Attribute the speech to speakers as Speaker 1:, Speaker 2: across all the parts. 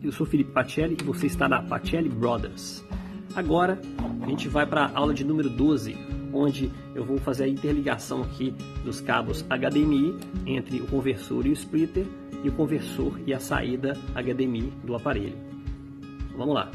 Speaker 1: Eu sou Felipe Pacelli e você está na Pacelli Brothers. Agora a gente vai para a aula de número 12, onde eu vou fazer a interligação aqui dos cabos HDMI entre o conversor e o splitter e o conversor e a saída HDMI do aparelho. Vamos lá.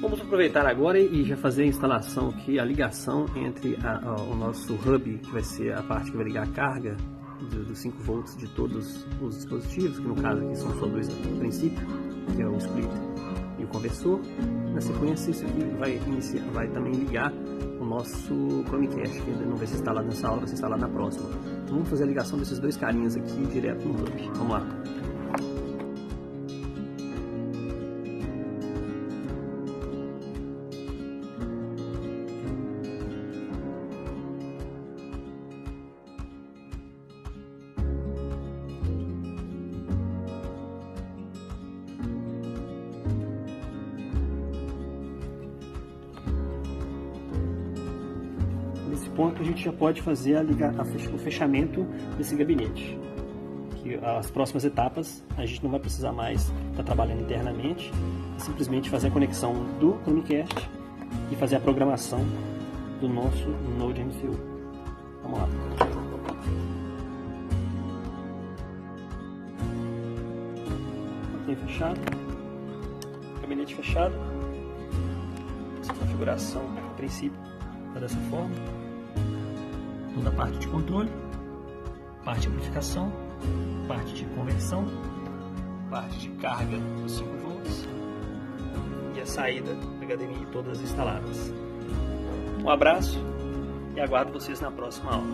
Speaker 1: Vamos aproveitar agora e já fazer a instalação aqui, a ligação entre o nosso hub, que vai ser a parte que vai ligar a carga dos 5 volts de todos os dispositivos, que no caso aqui são só dois no princípio, que é o splitter e o conversor. Na sequência isso aqui vai também ligar o nosso Chromecast, que ainda não vai ser instalado nessa aula, vai ser instalado na próxima. Então vamos fazer a ligação desses dois carinhas aqui direto no hub. Vamos lá. Nesse ponto a gente já pode fazer o fechamento desse gabinete. Que as próximas etapas a gente não vai precisar mais estar trabalhando internamente, é simplesmente fazer a conexão do Chromecast e fazer a programação do nosso Node MCU. Vamos lá. Tem fechado, gabinete fechado. Essa configuração a princípio está dessa forma. Toda a parte de controle, parte de amplificação, parte de conversão, parte de carga dos 5 volts e a saída HDMI todas instaladas. Um abraço e aguardo vocês na próxima aula.